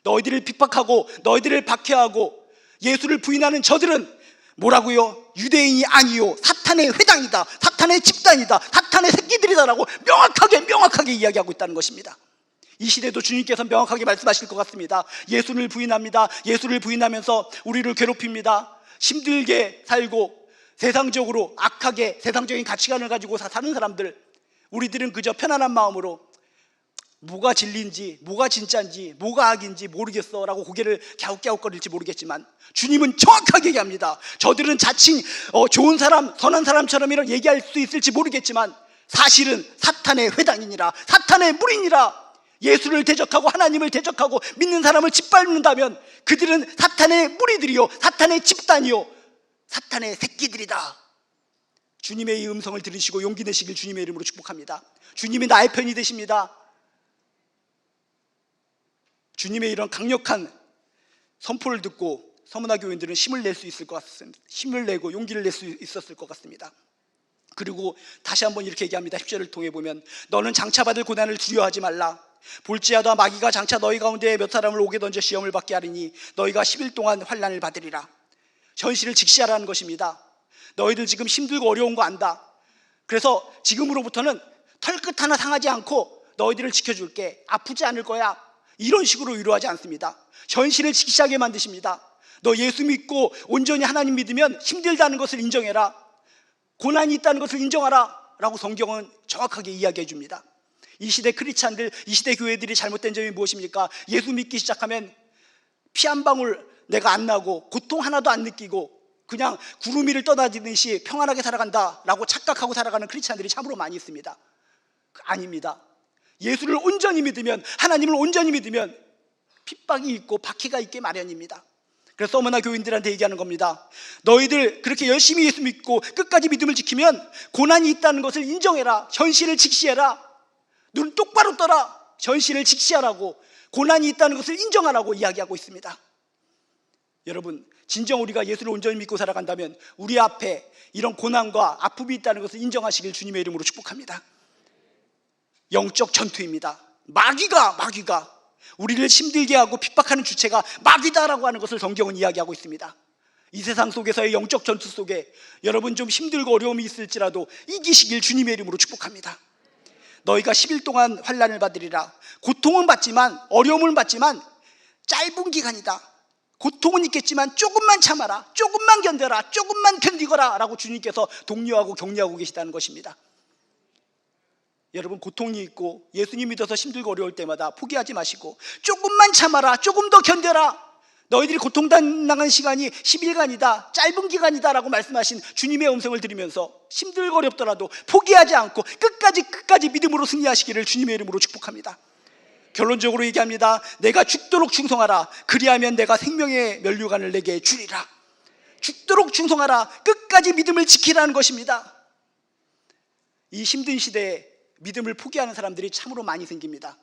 너희들을 핍박하고 너희들을 박해하고 예수를 부인하는 저들은 뭐라고요? 유대인이 아니요 사탄의 회당이다, 사탄의 집단이다, 사탄의 새끼들이다라고 명확하게 이야기하고 있다는 것입니다. 이 시대도 주님께서 명확하게 말씀하실 것 같습니다. 예수를 부인합니다. 예수를 부인하면서 우리를 괴롭힙니다. 힘들게 살고 세상적으로 악하게 세상적인 가치관을 가지고 사는 사람들, 우리들은 그저 편안한 마음으로 뭐가 진리인지 뭐가 진짜인지 뭐가 악인지 모르겠어 라고 고개를 갸웃갸웃거릴지 모르겠지만 주님은 정확하게 얘기합니다. 저들은 자칭 좋은 사람, 선한 사람처럼 이렇게 얘기할 수 있을지 모르겠지만 사실은 사탄의 회당이니라, 사탄의 무리니라. 예수를 대적하고 하나님을 대적하고 믿는 사람을 짓밟는다면 그들은 사탄의 무리들이요 사탄의 집단이요 사탄의 새끼들이다. 주님의 이 음성을 들으시고 용기 내시길 주님의 이름으로 축복합니다. 주님이 나의 편이 되십니다. 주님의 이런 강력한 선포를 듣고 서문화 교인들은 힘을 낼 수 있을 것 같습니다. 힘을 내고 용기를 낼 수 있었을 것 같습니다. 그리고 다시 한번 이렇게 얘기합니다. 10절을 통해 보면 너는 장차받을 고난을 두려워하지 말라. 볼지어다 마귀가 장차 너희 가운데 몇 사람을 오게 던져 시험을 받게 하리니 너희가 10일 동안 환난을 받으리라. 현실을 직시하라는 것입니다. 너희들 지금 힘들고 어려운 거 안다. 그래서 지금으로부터는 털끝 하나 상하지 않고 너희들을 지켜줄게. 아프지 않을 거야. 이런 식으로 위로하지 않습니다. 현실을 직시하게 만드십니다. 너 예수 믿고 온전히 하나님 믿으면 힘들다는 것을 인정해라. 고난이 있다는 것을 인정하라 라고 성경은 정확하게 이야기해 줍니다. 이 시대 크리스찬들, 이 시대 교회들이 잘못된 점이 무엇입니까? 예수 믿기 시작하면 피 한 방울 내가 안 나고 고통 하나도 안 느끼고 그냥 구름 위를 떠다니듯이 평안하게 살아간다라고 착각하고 살아가는 크리스찬들이 참으로 많이 있습니다. 아닙니다. 예수를 온전히 믿으면, 하나님을 온전히 믿으면 핍박이 있고 박해가 있게 마련입니다. 그래서 어머나 교인들한테 얘기하는 겁니다. 너희들 그렇게 열심히 예수 믿고 끝까지 믿음을 지키면 고난이 있다는 것을 인정해라. 현실을 직시해라. 눈 똑바로 떠라. 현실을 직시하라고, 고난이 있다는 것을 인정하라고 이야기하고 있습니다. 여러분, 진정 우리가 예수를 온전히 믿고 살아간다면 우리 앞에 이런 고난과 아픔이 있다는 것을 인정하시길 주님의 이름으로 축복합니다. 영적 전투입니다. 마귀가 우리를 힘들게 하고 핍박하는 주체가 마귀다라고 하는 것을 성경은 이야기하고 있습니다. 이 세상 속에서의 영적 전투 속에 여러분 좀 힘들고 어려움이 있을지라도 이기시길 주님의 이름으로 축복합니다. 너희가 10일 동안 환난을 받으리라. 고통은 받지만, 어려움은 받지만 짧은 기간이다. 고통은 있겠지만 조금만 참아라, 조금만 견뎌라, 조금만 견디거라 라고 주님께서 독려하고 격려하고 계시다는 것입니다. 여러분, 고통이 있고 예수님 믿어서 힘들고 어려울 때마다 포기하지 마시고 조금만 참아라, 조금 더 견뎌라. 너희들이 고통당하는 시간이 10일간이다, 짧은 기간이다 라고 말씀하신 주님의 음성을 들으면서 힘들고 어렵더라도 포기하지 않고 끝까지 믿음으로 승리하시기를 주님의 이름으로 축복합니다. 결론적으로 얘기합니다. 내가 죽도록 충성하라. 그리하면 내가 생명의 면류관을 내게 주리라. 죽도록 충성하라. 끝까지 믿음을 지키라는 것입니다. 이 힘든 시대에 믿음을 포기하는 사람들이 참으로 많이 생깁니다.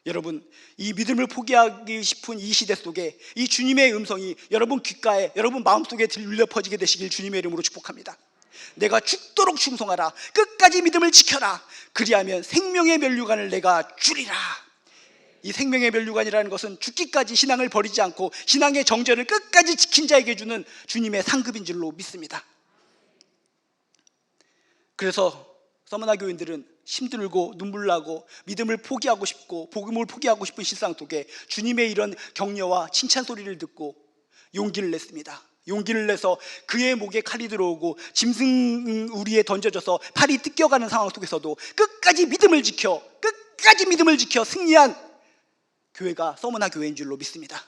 여러분, 이 믿음을 포기하기 싶은 이 시대 속에 이 주님의 음성이 여러분 귓가에, 여러분 마음속에 들려 퍼지게 되시길 주님의 이름으로 축복합니다. 내가 죽도록 충성하라. 끝까지 믿음을 지켜라. 그리하면 생명의 면류관을 내가 주리라. 이 생명의 면류관이라는 것은 죽기까지 신앙을 버리지 않고 신앙의 정절을 끝까지 지킨 자에게 주는 주님의 상급인 줄로 믿습니다. 그래서 서머나 교인들은 힘들고 눈물 나고 믿음을 포기하고 싶고 복음을 포기하고 싶은 실상 속에 주님의 이런 격려와 칭찬 소리를 듣고 용기를 냈습니다. 용기를 내서 그의 목에 칼이 들어오고 짐승 우리에 던져져서 팔이 뜯겨가는 상황 속에서도 끝까지 믿음을 지켜 승리한 교회가 서머나 교회인 줄로 믿습니다.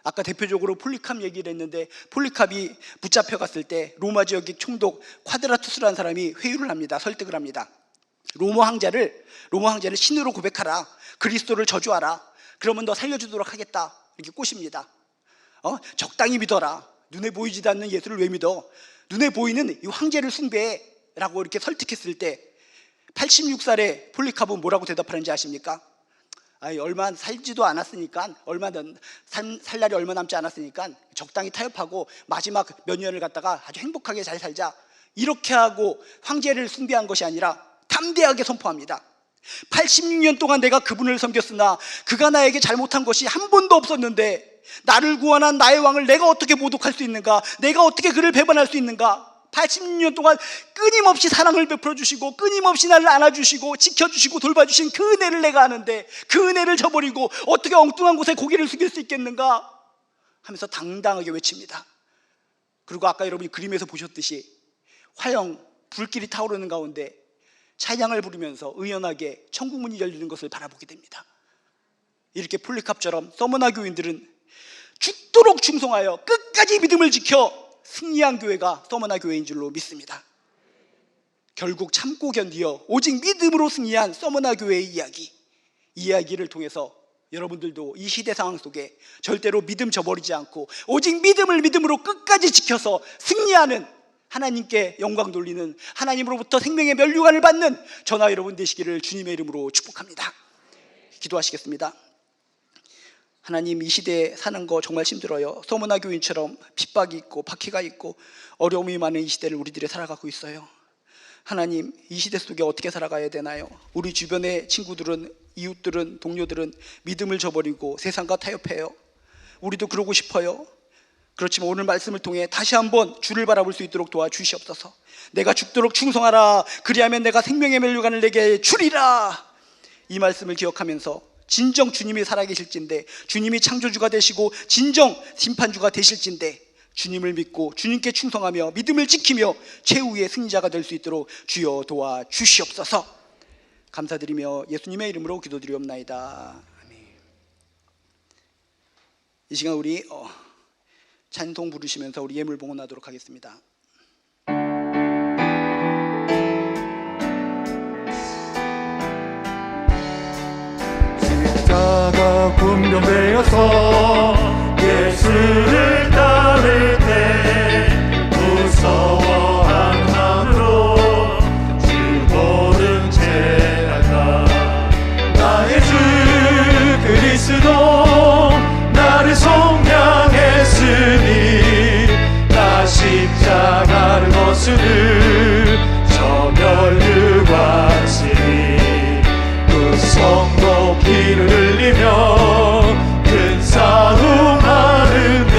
아까 대표적으로 폴리캅 얘기를 했는데, 폴리캅이 붙잡혀갔을 때 로마 지역의 총독 콰드라투스라는 사람이 회유를 합니다. 설득을 합니다. 로마 황제를 신으로 고백하라. 그리스도를 저주하라. 그러면 너 살려주도록 하겠다. 이렇게 꼬십니다. 적당히 믿어라. 눈에 보이지도 않는 예수를 왜 믿어? 눈에 보이는 이 황제를 숭배해 라고 이렇게 설득했을 때 86살의 폴리캅은 뭐라고 대답하는지 아십니까? 얼마 살지도 않았으니까, 살 날이 얼마 남지 않았으니까 적당히 타협하고 마지막 몇 년을 갖다가 아주 행복하게 잘 살자, 이렇게 하고 황제를 숭배한 것이 아니라 담대하게 선포합니다. 86년 동안 내가 그분을 섬겼으나 그가 나에게 잘못한 것이 한 번도 없었는데 나를 구원한 나의 왕을 내가 어떻게 모독할 수 있는가? 내가 어떻게 그를 배반할 수 있는가? 86년 동안 끊임없이 사랑을 베풀어 주시고 끊임없이 나를 안아주시고 지켜주시고 돌봐주신 그 은혜를 내가 아는데 그 은혜를 저버리고 어떻게 엉뚱한 곳에 고개를 숙일 수 있겠는가 하면서 당당하게 외칩니다. 그리고 아까 여러분이 그림에서 보셨듯이 화영, 불길이 타오르는 가운데 찬양을 부르면서 의연하게 천국문이 열리는 것을 바라보게 됩니다. 이렇게 폴리캅처럼 서머나 교인들은 죽도록 충성하여 끝까지 믿음을 지켜 승리한 교회가 서머나 교회인 줄로 믿습니다. 결국 참고 견디어 오직 믿음으로 승리한 서머나 교회의 이 이야기를 통해서 여러분들도 이 시대 상황 속에 절대로 믿음 저버리지 않고 오직 믿음으로 끝까지 지켜서 승리하는, 하나님께 영광 돌리는, 하나님으로부터 생명의 면류관을 받는 저나 여러분 되시기를 주님의 이름으로 축복합니다. 기도하시겠습니다. 하나님, 이 시대에 사는 거 정말 힘들어요. 서머나 교인처럼 핍박이 있고 박해가 있고 어려움이 많은 이 시대를 우리들이 살아가고 있어요. 하나님, 이 시대 속에 어떻게 살아가야 되나요? 우리 주변의 친구들은, 이웃들은, 동료들은 믿음을 저버리고 세상과 타협해요. 우리도 그러고 싶어요. 그렇지만 오늘 말씀을 통해 다시 한번 주를 바라볼 수 있도록 도와주시옵소서. 내가 죽도록 충성하라. 그리하면 내가 생명의 면류관을 내게 주리라. 이 말씀을 기억하면서 진정 주님이 살아계실진데, 주님이 창조주가 되시고 진정 심판주가 되실진데 주님을 믿고 주님께 충성하며 믿음을 지키며 최후의 승리자가 될 수 있도록 주여 도와주시옵소서. 감사드리며 예수님의 이름으로 기도드리옵나이다. 아멘. 이 시간 우리 찬송 부르시면서 우리 예물 봉헌하도록 하겠습니다. 십자가 군병되어서 예수를 따를 때 무서워한 마음으로 죽어는 채한다. 나의 주 그리스도 나를 속량했으니 나 십자가를 벗으는 저멸류관시니 그 성도 피를 흘리며 큰 싸움하는데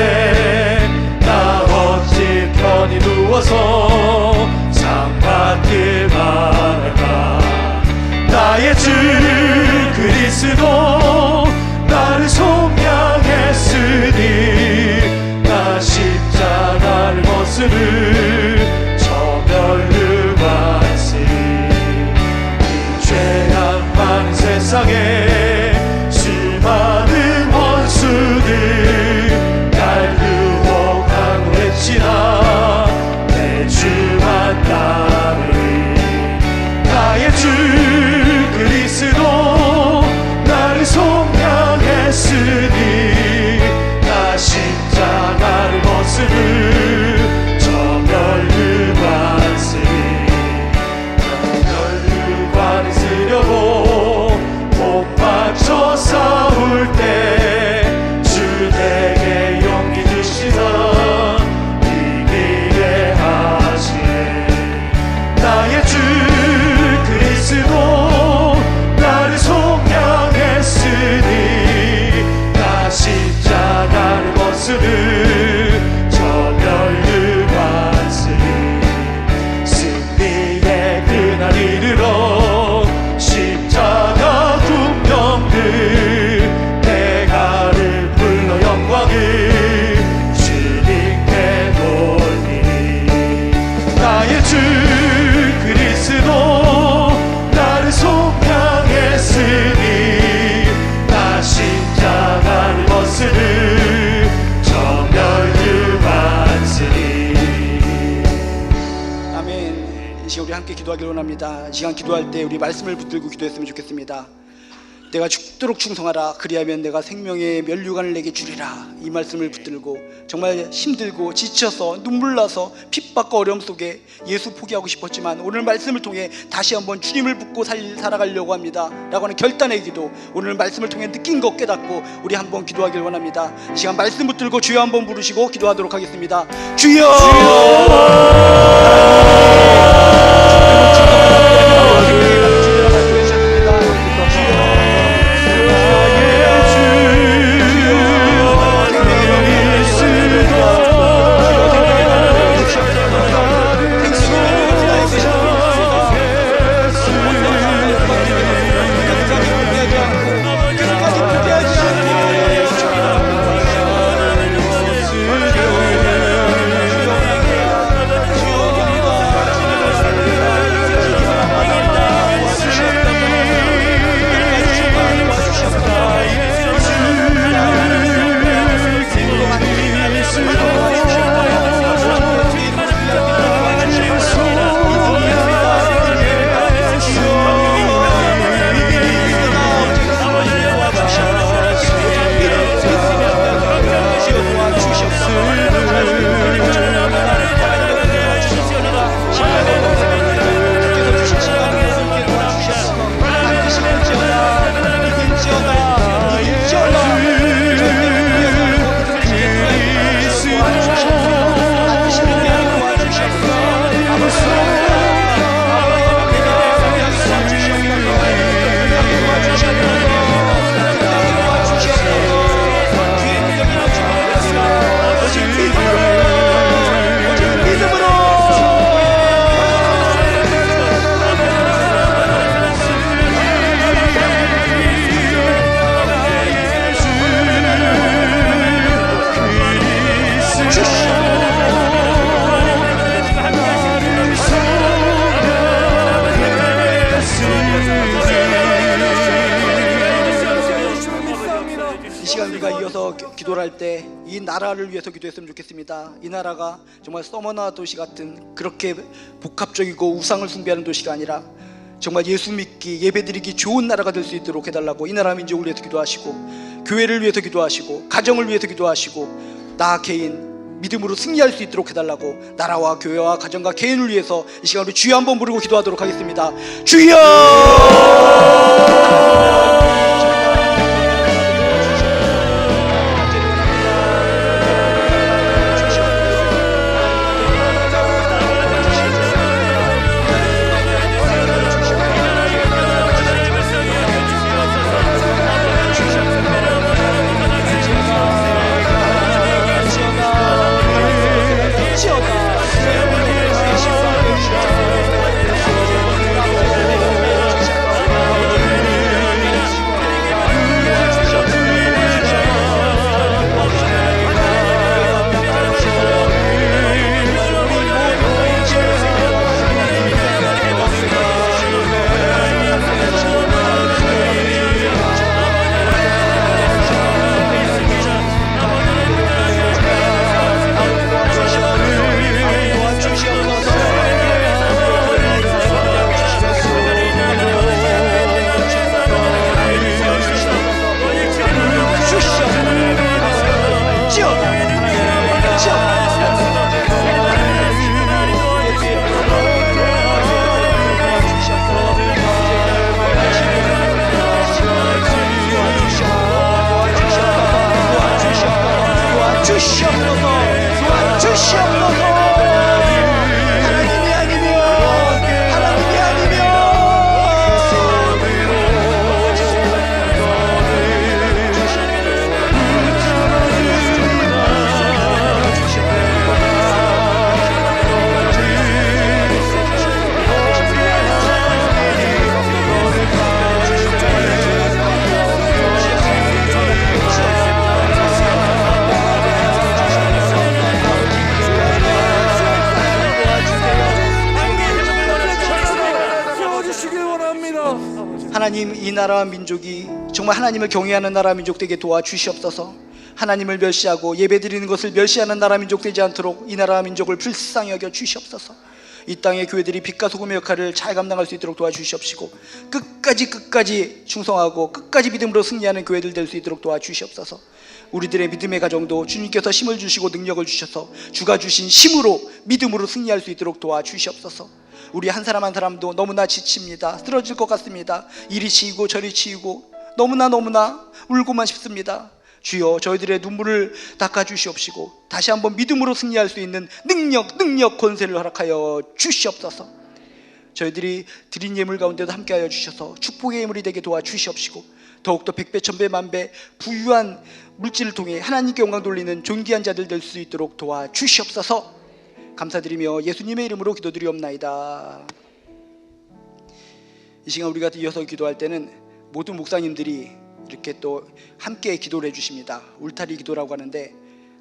나 어찌 편히 누워서 상 받길 바랄까. 나의 주 그리스도 나를 속량했으니 나 십자가를 벗으는 저멸류관시니 죄악 많은 세상에 수많은 원수들 날 유혹하고 했지나 내 주만 따르리. 나의 주 그리스도 나를 속량했으니 나 십자가를 벗으는 저멸류관시니 멸류관을 쓰려고 못 받쳐 싸울 때 주 내게 용기 주시사 이기게 하시네. 나의 주 그리스도 나를 속량했으니 나 십자가를 벗으는 저멸류관시니 승리의 그날 이르러 십자가 군병들 대가를 불러 영광을 주님께 돌리니. 나의 주 그리스도 나를 속량했으니 나 십자가를 벗으는 저멸류관시니. 아멘. 이 시간 우리 함께 기도하기를 원합니다. 이 시간 기도할 때 우리 말씀을 붙들고 기도했으면 좋겠습니다. 내가 죽도록 충성하라 그리하면 내가 생명의 면류관을 내게 주리라. 이 말씀을 붙들고 정말 힘들고 지쳐서 눈물 나서 핍박과 어려움 속에 예수 포기하고 싶었지만 오늘 말씀을 통해 다시 한번 주님을 붙고 살아가려고 합니다 라고 하는 결단의 기도, 오늘 말씀을 통해 느낀 것 깨닫고 우리 한번 기도하길 원합니다. 이 시간 말씀 붙들고 주여 한번 부르시고 기도하도록 하겠습니다. 주여, 위해서 기도를 할 때 이 나라를 위해서 기도했으면 좋겠습니다. 이 나라가 정말 서머나 도시 같은 그렇게 복합적이고 우상을 숭배하는 도시가 아니라 정말 예수 믿기, 예배드리기 좋은 나라가 될 수 있도록 해달라고 이 나라 민족을 위해서 기도하시고, 교회를 위해서 기도하시고, 가정을 위해서 기도하시고, 나 개인 믿음으로 승리할 수 있도록 해달라고 나라와 교회와 가정과 개인을 위해서 이 시간 우리 주여 한번 부르고 기도하도록 하겠습니다. 주여! 하나님, 이 나라와 민족이 정말 하나님을 경외하는 나라 민족 되게 도와주시옵소서. 하나님을 멸시하고 예배드리는 것을 멸시하는 나라 민족 되지 않도록 이 나라 민족을 불쌍히 여겨 주시옵소서. 이 땅의 교회들이 빛과 소금의 역할을 잘 감당할 수 있도록 도와주시옵시고, 끝까지 충성하고 끝까지 믿음으로 승리하는 교회들 될 수 있도록 도와주시옵소서. 우리들의 믿음의 가정도 주님께서 힘을 주시고 능력을 주셔서 주가 주신 힘으로 믿음으로 승리할 수 있도록 도와주시옵소서. 우리 한 사람 한 사람도 너무나 지칩니다. 쓰러질 것 같습니다. 이리 치이고 저리 치이고 너무나 울고만 싶습니다. 주여, 저희들의 눈물을 닦아주시옵시고 다시 한번 믿음으로 승리할 수 있는 능력 권세를 허락하여 주시옵소서. 저희들이 드린 예물 가운데도 함께하여 주셔서 축복의 예물이 되게 도와주시옵시고, 더욱더 백배 천배 만배 부유한 물질을 통해 하나님께 영광 돌리는 존귀한 자들 될 수 있도록 도와주시옵소서. 감사드리며 예수님의 이름으로 기도드리옵나이다. 이 시간 우리가 이어서 기도할 때는 모든 목사님들이 이렇게 또 함께 기도를 해주십니다. 울타리 기도라고 하는데,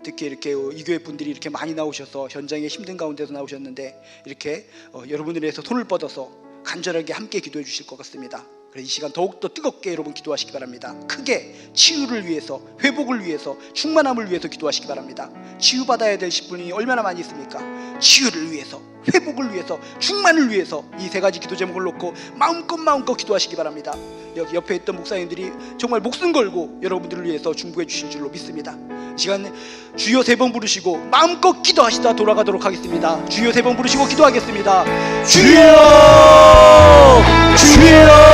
특히 이렇게 이 교회 분들이 이렇게 많이 나오셔서 현장에 힘든 가운데서 나오셨는데 이렇게 여러분을 위해서 손을 뻗어서 간절하게 함께 기도해 주실 것 같습니다. 그래서 이 시간 더욱더 뜨겁게 여러분 기도하시기 바랍니다. 크게 치유를 위해서, 회복을 위해서, 충만함을 위해서 기도하시기 바랍니다. 치유받아야 될 분이 얼마나 많이 있습니까? 치유를 위해서, 회복을 위해서, 충만을 위해서 이 세 가지 기도 제목을 놓고 마음껏 기도하시기 바랍니다. 여기 옆에 있던 목사님들이 정말 목숨 걸고 여러분들을 위해서 중보해 주실 줄로 믿습니다. 이 시간 주여 3번 부르시고 마음껏 기도하시다 돌아가도록 하겠습니다. 주여 3번 부르시고 기도하겠습니다. 주여! 주여!